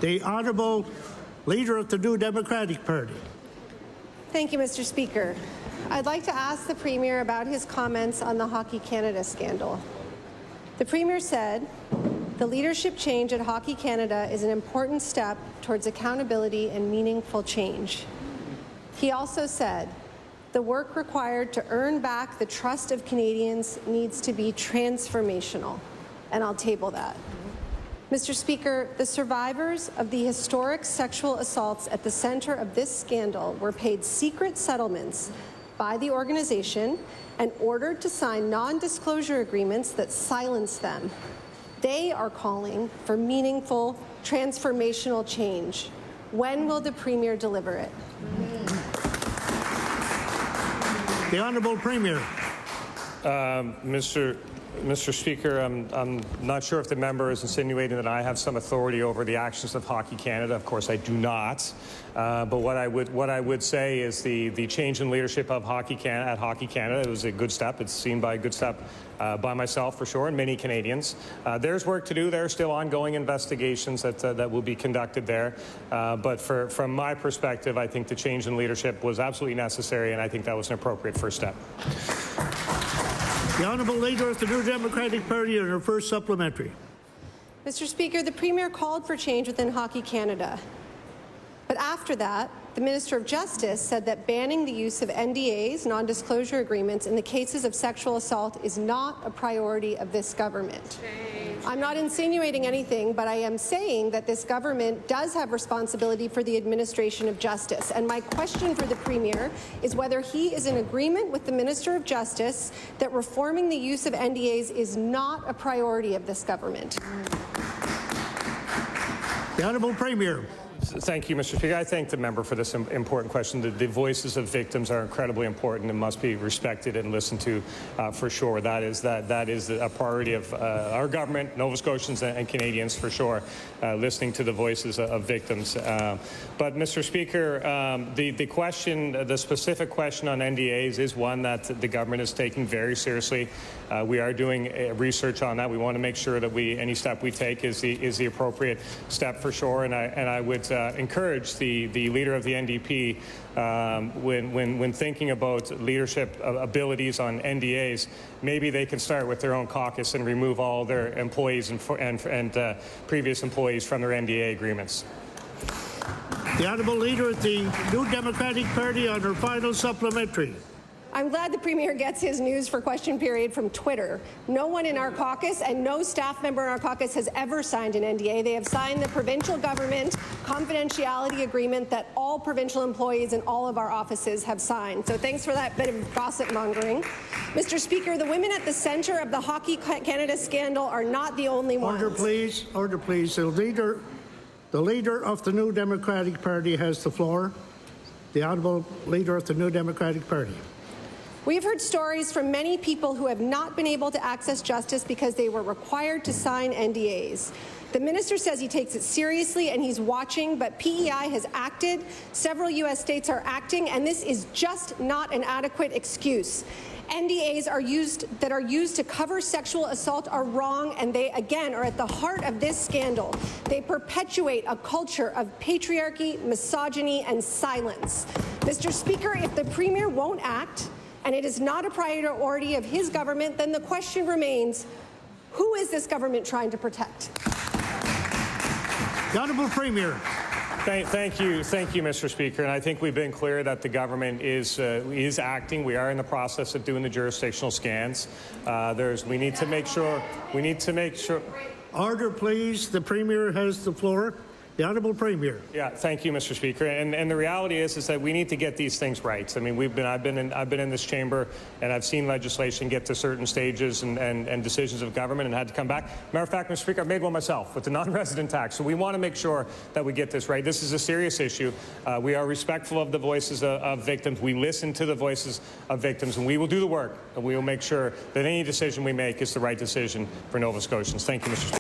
The Honourable Leader of the New Democratic Party. Thank you, Mr. Speaker. I'd like to ask the Premier about his comments on the Hockey Canada scandal. The Premier said, "The leadership change at Hockey Canada is an important step towards accountability and meaningful change." He also said, "The work required to earn back the trust of Canadians needs to be transformational," and I'll table that. Mr. Speaker, the survivors of the historic sexual assaults at the center of this scandal were paid secret settlements by the organization and ordered to sign non-disclosure agreements that silence them. They are calling for meaningful, transformational change. When will the Premier deliver it? The Honourable Premier. Mr. Speaker, I'm not sure if the member is insinuating that I have some authority over the actions of Hockey Canada. Of course, I do not. But what I would say is the change in leadership of Hockey Canada, it was a good step. It's seen by a good step by myself for sure, and many Canadians. There's work to do. There are still ongoing investigations that will be conducted there. But from my perspective, I think the change in leadership was absolutely necessary, and I think that was an appropriate first step. The Honourable Leader of the New Democratic Party on her first supplementary. Mr. Speaker, the Premier called for change within Hockey Canada. But after that, the Minister of Justice said that banning the use of NDAs, non-disclosure agreements, in the cases of sexual assault is not a priority of this government. I'm not insinuating anything, but I am saying that this government does have responsibility for the administration of justice. And my question for the Premier is whether he is in agreement with the Minister of Justice that reforming the use of NDAs is not a priority of this government. The Honourable Premier. Thank you, Mr. Speaker. I thank the member for this important question. The voices of victims are incredibly important and must be respected and listened to for sure. That is a priority of our government, Nova Scotians and Canadians for sure, listening to the voices of victims. But, Mr. Speaker, the specific question on NDAs is one that the government is taking very seriously. We are doing research on that. We want to make sure that any step we take is the appropriate step for sure. And I would encourage the leader of the NDP when thinking about leadership abilities on NDAs, maybe they can start with their own caucus and remove all their employees and previous employees from their NDA agreements. The Honourable Leader of the New Democratic Party on her final supplementary. I'm glad the Premier gets his news for question period from Twitter. No one in our caucus and no staff member in our caucus has ever signed an NDA. They have signed the provincial government confidentiality agreement that all provincial employees in all of our offices have signed. So thanks for that bit of gossip mongering. Mr. Speaker, the women at the centre of the Hockey Canada scandal are not the only ones. Order, please. Order, please. The leader of the New Democratic Party has the floor. The Honourable Leader of the New Democratic Party. We've heard stories from many people who have not been able to access justice because they were required to sign NDAs. The minister says he takes it seriously and he's watching, but PEI has acted. Several U.S. states are acting, and this is just not an adequate excuse. NDAs that are used to cover sexual assault are wrong, and they, again, are at the heart of this scandal. They perpetuate a culture of patriarchy, misogyny, and silence. Mr. Speaker, if the Premier won't act, and it is not a priority of his government, then the question remains, who is this government trying to protect? The Honourable Premier. Thank you, Mr. Speaker. And I think we've been clear that the government is acting. We are in the process of doing the jurisdictional scans. We need to make sure. Order, please. The Premier has the floor. The Honourable Premier. Yeah, thank you, Mr. Speaker. And the reality is that we need to get these things right. I mean, I've been in this chamber, and I've seen legislation get to certain stages and decisions of government and had to come back. Matter of fact, Mr. Speaker, I made one myself with the non-resident tax. So we want to make sure that we get this right. This is a serious issue. We are respectful of the voices of victims. We listen to the voices of victims, and we will do the work, and we will make sure that any decision we make is the right decision for Nova Scotians. Thank you, Mr. Speaker.